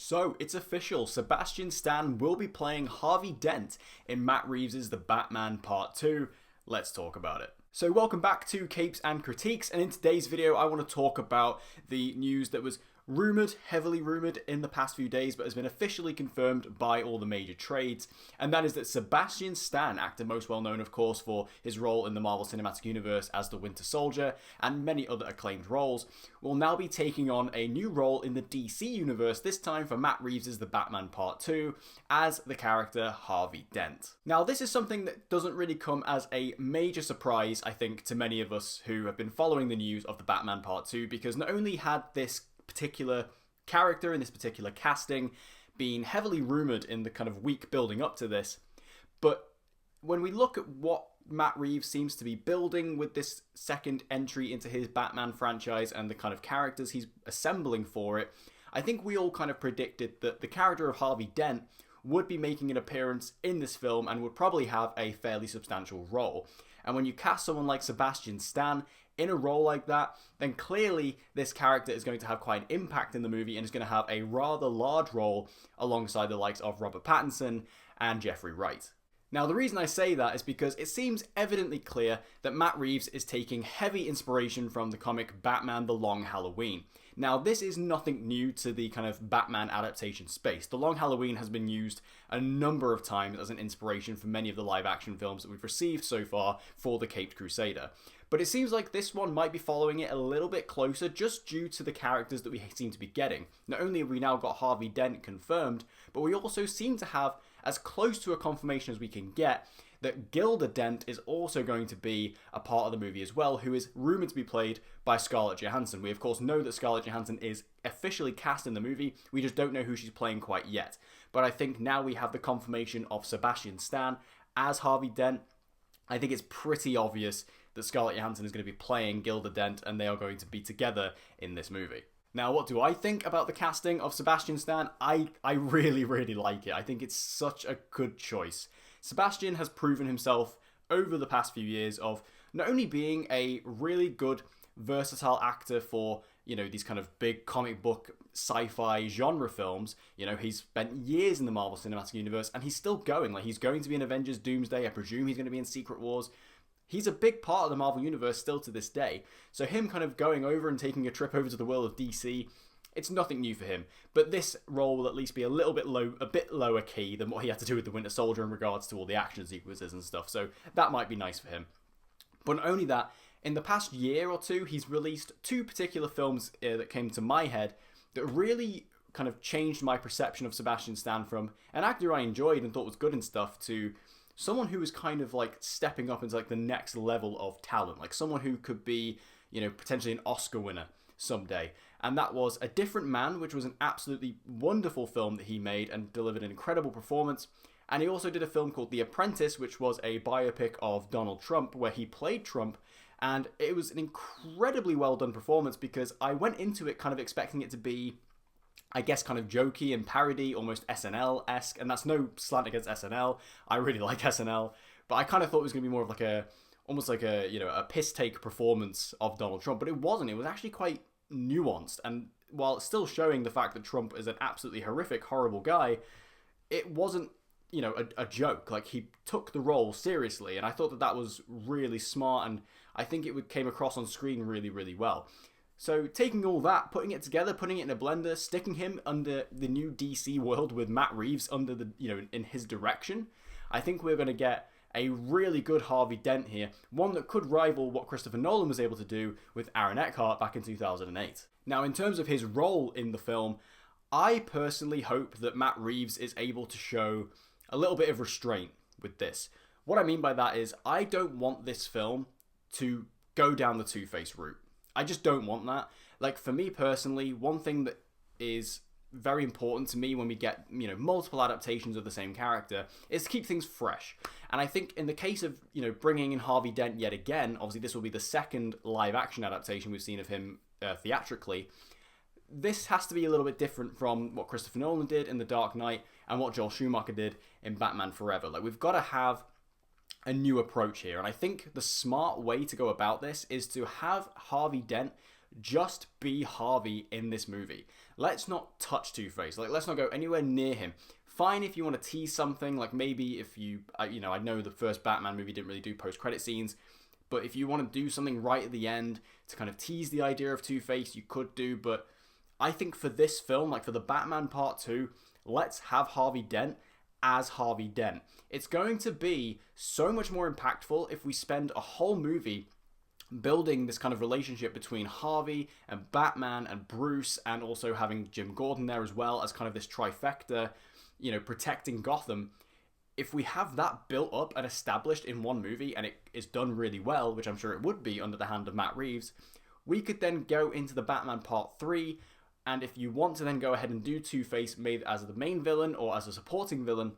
So, it's official, Sebastian Stan will be playing Harvey Dent in Matt Reeves' The Batman Part 2. Let's talk about it. So welcome back to Capes and Critiques, and in today's video I want to talk about the news that was heavily rumoured in the past few days, but has been officially confirmed by all the major trades, and that is that Sebastian Stan, actor most well known of course for his role in the Marvel Cinematic Universe as the Winter Soldier and many other acclaimed roles, will now be taking on a new role in the DC Universe, this time for Matt Reeves' The Batman Part 2, as the character Harvey Dent. Now this is something that doesn't really come as a major surprise, I think, to many of us who have been following the news of The Batman Part 2, because not only had this particular character in this particular casting been heavily rumoured in the kind of week building up to this, but when we look at what Matt Reeves seems to be building with this second entry into his Batman franchise and the kind of characters he's assembling for it, I think we all kind of predicted that the character of Harvey Dent would be making an appearance in this film and would probably have a fairly substantial role. And when you cast someone like Sebastian Stan in a role like that, then clearly this character is going to have quite an impact in the movie and is going to have a rather large role alongside the likes of Robert Pattinson and Jeffrey Wright. Now the reason I say that is because it seems evidently clear that Matt Reeves is taking heavy inspiration from the comic Batman: The Long Halloween. Now this is nothing new to the kind of Batman adaptation space. The Long Halloween has been used a number of times as an inspiration for many of the live action films that we've received so far for the Caped Crusader. But it seems like this one might be following it a little bit closer just due to the characters that we seem to be getting. Not only have we now got Harvey Dent confirmed, but we also seem to have as close to a confirmation as we can get that Gilda Dent is also going to be a part of the movie as well, who is rumoured to be played by Scarlett Johansson. We of course know that Scarlett Johansson is officially cast in the movie, we just don't know who she's playing quite yet. But I think now we have the confirmation of Sebastian Stan as Harvey Dent. I think it's pretty obvious that Scarlett Johansson is going to be playing Gilda Dent and they are going to be together in this movie. Now, what do I think about the casting of Sebastian Stan? I really like it. I think it's such a good choice. Sebastian has proven himself over the past few years of not only being a really good, versatile actor for, you know, these kind of big comic book sci-fi genre films. You know, he's spent years in the Marvel Cinematic Universe and he's still going. Like, he's going to be in Avengers Doomsday. I presume he's going to be in Secret Wars. He's a big part of the Marvel Universe still to this day. So him kind of going over and taking a trip over to the world of DC, it's nothing new for him. But this role will at least be a bit lower key than what he had to do with the Winter Soldier in regards to all the action sequences and stuff. So that might be nice for him. But not only that, in the past year or two, he's released two particular films that came to my head that really kind of changed my perception of Sebastian Stan from an actor I enjoyed and thought was good and stuff to someone who was kind of like stepping up into like the next level of talent, like someone who could be, you know, potentially an Oscar winner someday. And that was A Different Man, which was an absolutely wonderful film that he made and delivered an incredible performance. And he also did a film called The Apprentice, which was a biopic of Donald Trump, where he played Trump. And it was an incredibly well done performance because I went into it kind of expecting it to be, I guess, kind of jokey and parody, almost SNL-esque, and that's no slant against SNL. I really like SNL, but I kind of thought it was going to be more of like almost like a, you know, a piss-take performance of Donald Trump, but it wasn't. It was actually quite nuanced, and while still showing the fact that Trump is an absolutely horrific, horrible guy, it wasn't, you know, a joke. Like, he took the role seriously, and I thought that that was really smart, and I think it came across on screen really well. So taking all that, putting it together, putting it in a blender, sticking him under the new DC world with Matt Reeves under the, you know, in his direction, I think we're going to get a really good Harvey Dent here, one that could rival what Christopher Nolan was able to do with Aaron Eckhart back in 2008. Now, in terms of his role in the film, I personally hope that Matt Reeves is able to show a little bit of restraint with this. What I mean by that is, I don't want this film to go down the Two-Face route. I just don't want that. Like, for me personally, one thing that is very important to me when we get, you know, multiple adaptations of the same character is to keep things fresh. And I think in the case of, you know, bringing in Harvey Dent yet again, obviously this will be the second live action adaptation we've seen of him theatrically. This has to be a little bit different from what Christopher Nolan did in The Dark Knight and what Joel Schumacher did in Batman Forever. Like, we've got to have a new approach here. And I think the smart way to go about this is to have Harvey Dent just be Harvey in this movie. let's not touch Two-Face. Like, let's not go anywhere near him. Fine if you want to tease something, like maybe if you, I know the first Batman movie didn't really do post-credit scenes, but if you want to do something right at the end to kind of tease the idea of Two-Face, you could do. But I think for this film, like for the Batman Part 2, let's have Harvey Dent as Harvey Dent. It's going to be so much more impactful if we spend a whole movie building this kind of relationship between Harvey and Batman and Bruce, and also having Jim Gordon there as well as kind of this trifecta, protecting Gotham. If we have that built up and established in one movie, and it is done really well, which I'm sure it would be under the hand of Matt Reeves, we could then go into the Batman Part 3, and if you want to then go ahead and do Two-Face made as the main villain or as a supporting villain,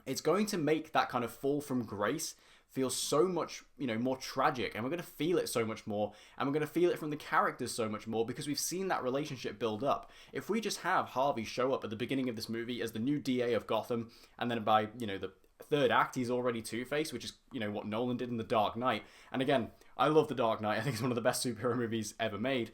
it's going to make that kind of fall from grace feel so much, more tragic, and we're going to feel it so much more, and we're going to feel it from the characters so much more because we've seen that relationship build up. If we just have Harvey show up at the beginning of this movie as the new DA of Gotham, and then by, the third act, he's already Two-Face, which is, what Nolan did in The Dark Knight. And again, I love The Dark Knight. I think it's one of the best superhero movies ever made.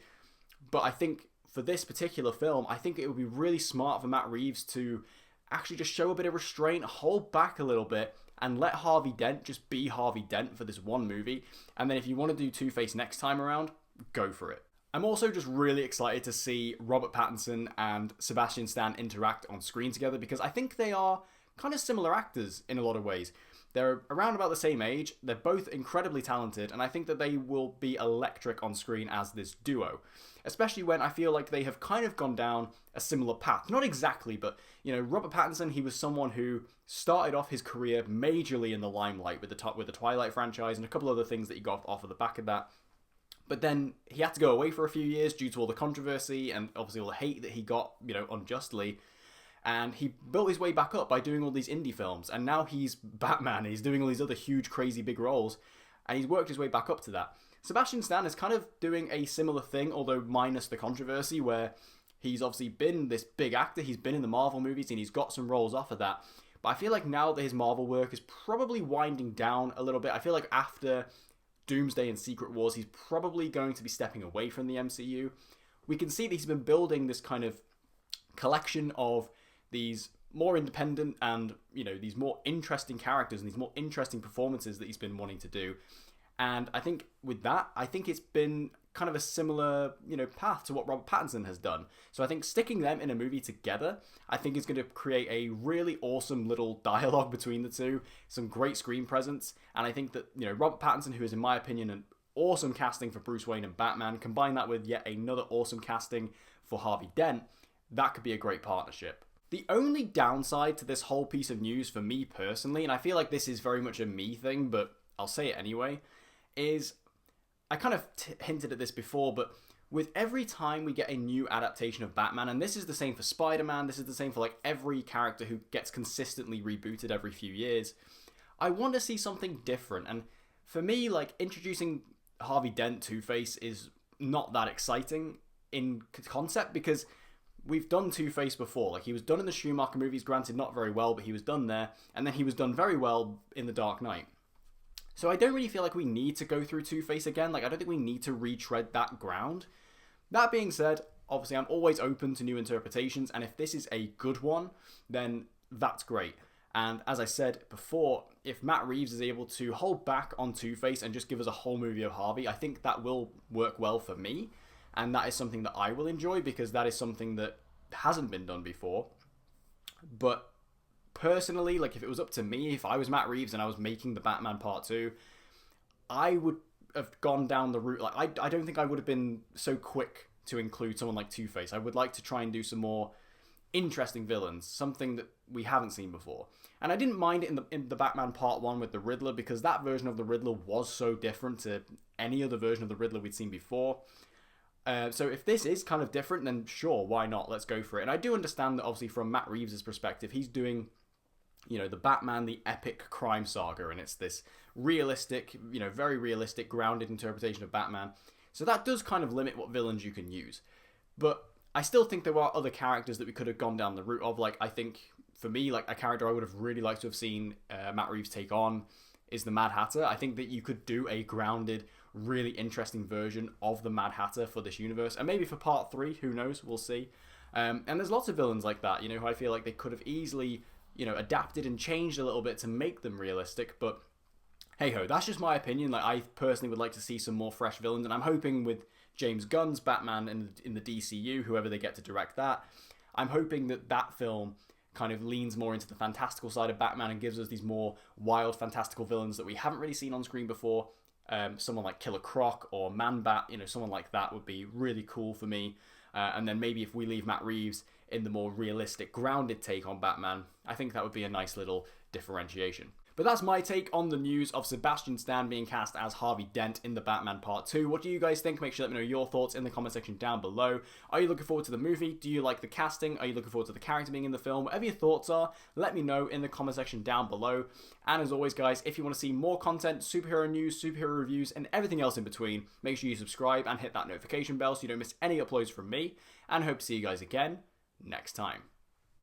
But I think for this particular film, I think it would be really smart for Matt Reeves to actually just show a bit of restraint, hold back a little bit, and let Harvey Dent just be Harvey Dent for this one movie. And then if you want to do Two-Face next time around, go for it. I'm also just really excited to see Robert Pattinson and Sebastian Stan interact on screen together, because I think they are kind of similar actors in a lot of ways. They're around about the same age, they're both incredibly talented, and I think that they will be electric on screen as this duo. Especially when I feel like they have kind of gone down a similar path. Not exactly, but, Robert Pattinson, he was someone who started off his career majorly in the limelight with the Twilight franchise and a couple other things that he got off of the back of that. But then he had to go away for a few years due to all the controversy and obviously all the hate that he got, unjustly. And he built his way back up by doing all these indie films. And now he's Batman. He's doing all these other huge, crazy, big roles. And he's worked his way back up to that. Sebastian Stan is kind of doing a similar thing, although minus the controversy, where he's obviously been this big actor. He's been in the Marvel movies and he's got some roles off of that. But I feel like now that his Marvel work is probably winding down a little bit, I feel like after Doomsday and Secret Wars, he's probably going to be stepping away from the MCU. We can see that he's been building this kind of collection of these more independent and, these more interesting characters and these more interesting performances that he's been wanting to do. And I think with that, I think it's been kind of a similar, path to what Robert Pattinson has done. So I think sticking them in a movie together, I think is going to create a really awesome little dialogue between the two, some great screen presence. And I think that, Robert Pattinson, who is in my opinion an awesome casting for Bruce Wayne and Batman, combine that with yet another awesome casting for Harvey Dent, that could be a great partnership. The only downside to this whole piece of news for me personally, and I feel like this is very much a me thing, but I'll say it anyway, is I kind of hinted at this before, but with every time we get a new adaptation of Batman, and this is the same for Spider-Man, this is the same for like every character who gets consistently rebooted every few years, I want to see something different. And for me, like introducing Harvey Dent Two-Face is not that exciting in concept, because we've done Two-Face before. Like, he was done in the Schumacher movies, granted not very well, but he was done there, and then he was done very well in The Dark Knight. So I don't really feel like we need to go through Two-Face again. Like, I don't think we need to retread that ground. That being said, obviously I'm always open to new interpretations, and if this is a good one, then that's great. And as I said before, if Matt Reeves is able to hold back on Two-Face and just give us a whole movie of Harvey, I think that will work well for me. And that is something that I will enjoy, because that is something that hasn't been done before. But personally, like if it was up to me, if I was Matt Reeves and I was making the Batman Part 2, I would have gone down the route. Like I don't think I would have been so quick to include someone like Two-Face. I would like to try and do some more interesting villains, something that we haven't seen before. And I didn't mind it in the Batman Part 1 with the Riddler, because that version of the Riddler was so different to any other version of the Riddler we'd seen before. So if this is kind of different, then sure, why not? Let's go for it. And I do understand that obviously from Matt Reeves' perspective, he's doing, the Batman, the epic crime saga, and it's this realistic, very realistic, grounded interpretation of Batman. So that does kind of limit what villains you can use. But I still think there are other characters that we could have gone down the route of. Like, I think, for me, like a character I would have really liked to have seen Matt Reeves take on is the Mad Hatter. I think that you could do a grounded, really interesting version of the Mad Hatter for this universe, and maybe for Part 3, who knows, we'll see. And there's lots of villains like that, who I feel like they could have easily, adapted and changed a little bit to make them realistic, but hey ho, that's just my opinion. Like, I personally would like to see some more fresh villains, and I'm hoping with James Gunn's Batman in the DCU, whoever they get to direct that, I'm hoping that film kind of leans more into the fantastical side of Batman and gives us these more wild, fantastical villains that we haven't really seen on screen before. Someone like Killer Croc or Man-Bat, someone like that would be really cool for me. And then maybe if we leave Matt Reeves in the more realistic, grounded take on Batman, I think that would be a nice little differentiation. But that's my take on the news of Sebastian Stan being cast as Harvey Dent in The Batman Part 2. What do you guys think? Make sure to let me know your thoughts in the comment section down below. Are you looking forward to the movie? Do you like the casting? Are you looking forward to the character being in the film? Whatever your thoughts are, let me know in the comment section down below. And as always, guys, if you want to see more content, superhero news, superhero reviews, and everything else in between, make sure you subscribe and hit that notification bell so you don't miss any uploads from me. And I hope to see you guys again next time.